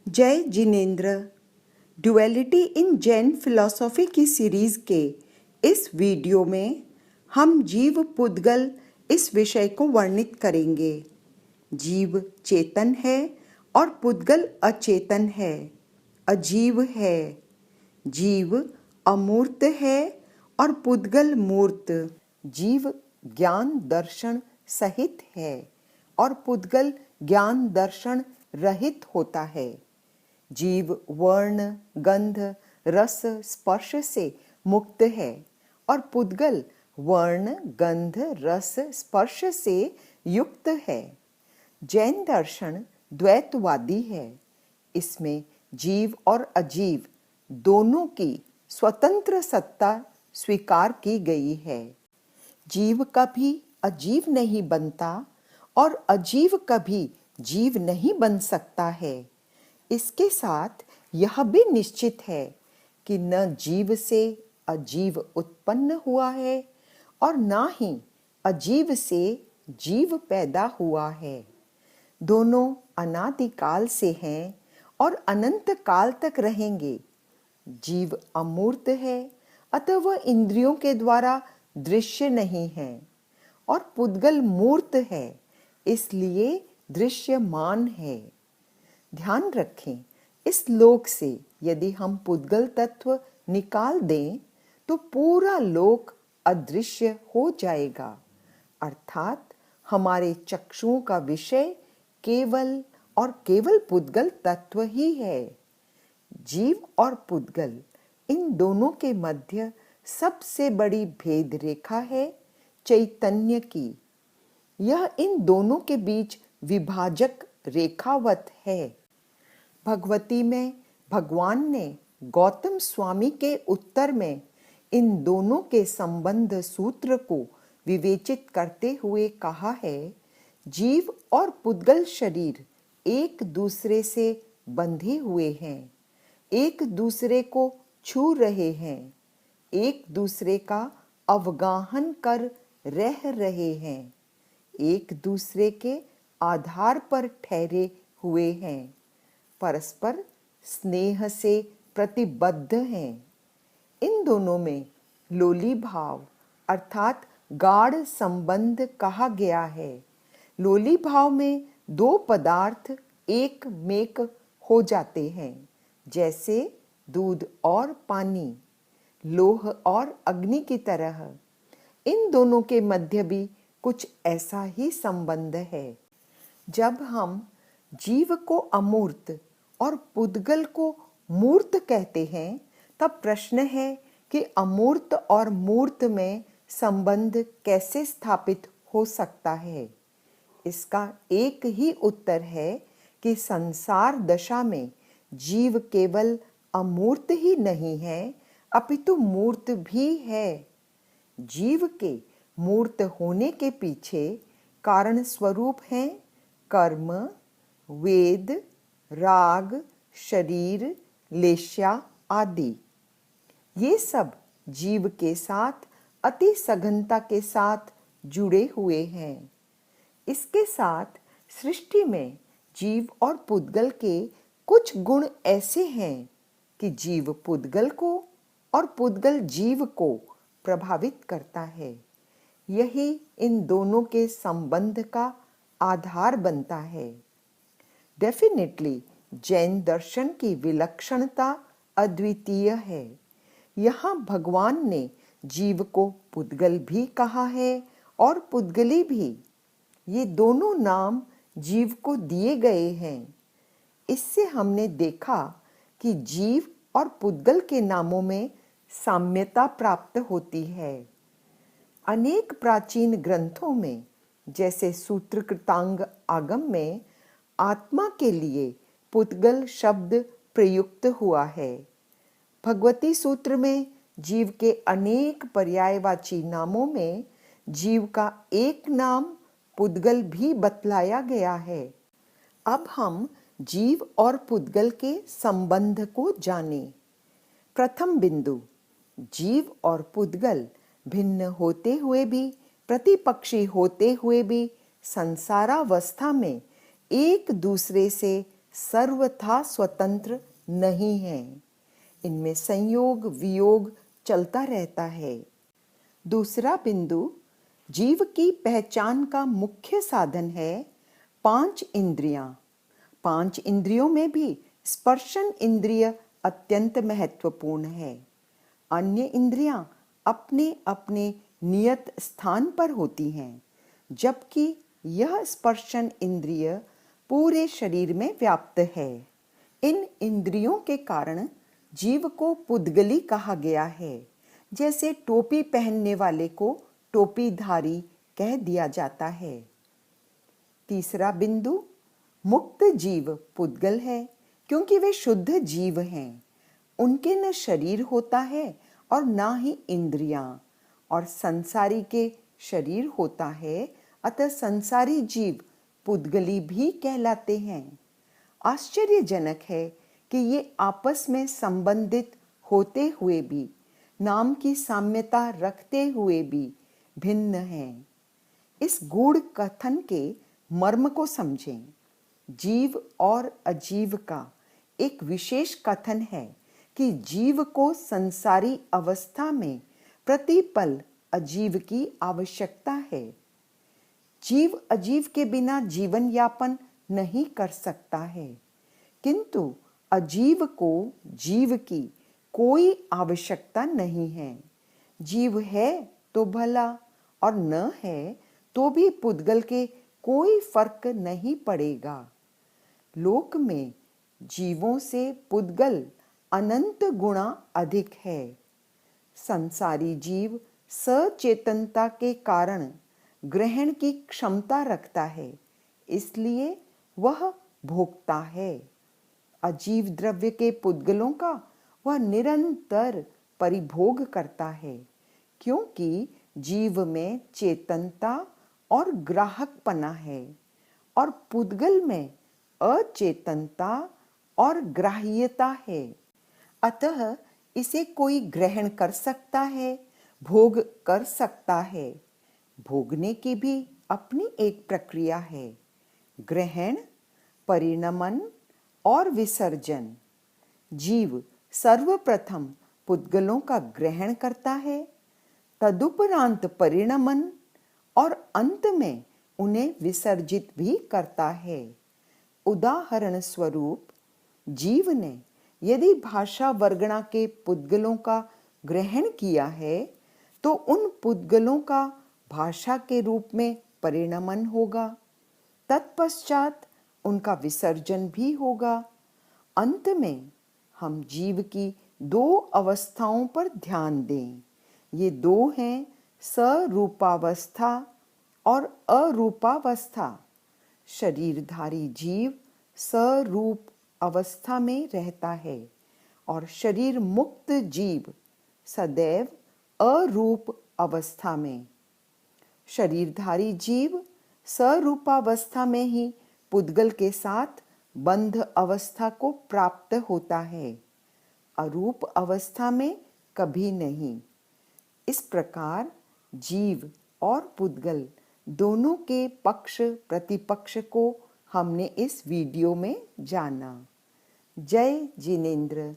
जय जिनेन्द्र। ड्युअलिटी इन जैन फिलॉसफी की सीरीज के इस वीडियो में हम जीव पुद्गल इस विषय को वर्णित करेंगे। जीव चेतन है और पुद्गल अचेतन है, अजीव है। जीव अमूर्त है और पुद्गल मूर्त। जीव ज्ञान दर्शन सहित है और पुद्गल ज्ञान दर्शन रहित होता है। जीव वर्ण, गंध, रस, स्पर्श से मुक्त है और पुद्गल वर्ण, गंध, रस, स्पर्श से युक्त है। जैन दर्शन द्वैतवादी है। इसमें जीव और अजीव दोनों की स्वतंत्र सत्ता स्वीकार की गई है। जीव कभी अजीव नहीं बनता और अजीव कभी जीव नहीं बन सकता है। इसके साथ यह भी निश्चित है कि न जीव से अजीव उत्पन्न हुआ है और न ही अजीव से जीव पैदा हुआ है। दोनों अनादिकाल से हैं और अनंत काल तक रहेंगे। जीव अमूर्त है, अतः वह इंद्रियों के द्वारा दृश्य नहीं है, और पुद्गल मूर्त है, इसलिए दृश्यमान है। ध्यान रखें, इस लोक से यदि हम पुद्गल तत्व निकाल दें तो पूरा लोक अदृश्य हो जाएगा, अर्थात हमारे चक्षुओं का विषय केवल और केवल पुद्गल तत्व ही है। जीव और पुद्गल इन दोनों के मध्य सबसे बड़ी भेद रेखा है चैतन्य की। यह इन दोनों के बीच विभाजक रेखावत है। भगवती में भगवान ने गौतम स्वामी के उत्तर में इन दोनों के संबंध सूत्र को विवेचित करते हुए कहा है, जीव और पुद्गल शरीर एक दूसरे से बंधे हुए हैं, एक दूसरे को छू रहे हैं, एक दूसरे का अवगाहन कर रह रहे हैं, एक दूसरे के आधार पर ठहरे हुए हैं, परस्पर स्नेह से प्रतिबद्ध हैं। इन दोनों में लोली भाव अर्थात गाढ़ संबंध कहा गया है। लोली भाव में दो पदार्थ एक मेक हो जाते हैं, जैसे दूध और पानी, लोह और अग्नि की तरह। इन दोनों के मध्य भी कुछ ऐसा ही संबंध है। जब हम जीव को अमूर्त और पुद्गल को मूर्त कहते हैं, तब प्रश्न है कि अमूर्त और मूर्त में संबंध कैसे स्थापित हो सकता है। इसका एक ही उत्तर है कि संसार दशा में जीव केवल अमूर्त ही नहीं है, अपितु मूर्त भी है। जीव के मूर्त होने के पीछे कारण स्वरूप हैं कर्म, वेद, राग, शरीर, लेश्या आदि। ये सब जीव के साथ अति सघनता के साथ जुड़े हुए हैं। इसके साथ सृष्टि में जीव और पुद्गल के कुछ गुण ऐसे हैं कि जीव पुद्गल को और पुद्गल जीव को प्रभावित करता है। यही इन दोनों के संबंध का आधार बनता है। डेफिनेटली जैन दर्शन की विलक्षणता अद्वितीय है। यहाँ भगवान ने जीव को पुद्गल भी कहा है और पुद्गली भी। ये दोनों नाम जीव को दिए गए हैं। इससे हमने देखा कि जीव और पुद्गल के नामों में साम्यता प्राप्त होती है। अनेक प्राचीन ग्रंथों में, जैसे सूत्रकृतांग आगम में, आत्मा के लिए पुद्गल शब्द प्रयुक्त हुआ है। भगवती सूत्र में जीव के अनेक पर्यायवाची नामों में जीव का एक नाम पुद्गल भी बतलाया गया है। अब हम जीव और पुद्गल के संबंध को जानें। प्रथम बिंदु, जीव और पुद्गल भिन्न होते हुए भी, प्रतिपक्षी होते हुए भी संसारावस्था में एक दूसरे से सर्वथा स्वतंत्र नहीं हैं। इनमें संयोग वियोग चलता रहता है। दूसरा बिंदु, जीव की पहचान का मुख्य साधन है 5 इंद्रियां। 5 इंद्रियों में भी स्पर्शन इंद्रिय अत्यंत महत्वपूर्ण है। अन्य इंद्रियां अपने अपने नियत स्थान पर होती हैं, जबकि यह स्पर्शन इंद्रिय पूरे शरीर में व्याप्त है। इन इंद्रियों के कारण जीव को पुद्गली कहा गया है। जैसे टोपी पहनने वाले को टोपीधारी कह दिया जाता है। तीसरा बिंदु, मुक्त जीव पुद्गल है, क्योंकि वे शुद्ध जीव हैं। उनके न शरीर होता है और ना ही इंद्रियां, और संसारी के शरीर होता है, अतः संसारी जीव पुद्गली भी कहलाते हैं। आश्चर्यजनक है कि ये आपस में संबंधित होते हुए भी, नाम की साम्यता रखते हुए भी भिन्न हैं। इस गूढ़ कथन के मर्म को समझें। जीव और अजीव का एक विशेष कथन है कि जीव को संसारी अवस्था में प्रतिपल अजीव की आवश्यकता है। जीव अजीव के बिना जीवन यापन नहीं कर सकता है, किंतु अजीव को जीव की कोई आवश्यकता नहीं है। जीव है तो भला, और न है तो भी पुद्गल के कोई फर्क नहीं पड़ेगा। लोक में जीवों से पुद्गल अनंत गुणा अधिक है। संसारी जीव सचेतनता के कारण ग्रहण की क्षमता रखता है, इसलिए वह भोगता है। अजीव द्रव्य के पुद्गलों का वह निरंतर परिभोग करता है, क्योंकि जीव में चेतनता और ग्राहकपना है, और पुद्गल में अचेतनता और ग्राह्यता है। अतः इसे कोई ग्रहण कर सकता है, भोग कर सकता है। भोगने की भी अपनी एक प्रक्रिया है। ग्रहण, परिणमन और विसर्जन। जीव सर्वप्रथम पुद्गलों का ग्रहण करता है, तदुपरांत परिणमन, और अंत में उन्हें विसर्जित भी करता है। उदाहरण स्वरूप, जीव ने यदि भाषा वर्गणा के पुद्गलों का ग्रहण किया है, तो उन पुद्गलों का भाषा के रूप में परिणमन होगा। तत्पश्चात उनका विसर्जन भी होगा। अंत में हम जीव की 2 अवस्थाओं पर ध्यान दें। ये 2 हैं सरूपावस्था और अरूपावस्था। शरीरधारी जीव सरूप अवस्था में रहता है, और शरीर मुक्त जीव सदैव अरूप अवस्था में। शरीरधारी जीव सरूपावस्था में ही पुद्गल के साथ बंध अवस्था को प्राप्त होता है, अरूप अवस्था में कभी नहीं। इस प्रकार जीव और पुद्गल दोनों के पक्ष प्रतिपक्ष को हमने इस वीडियो में जाना। जय जिनेंद्र।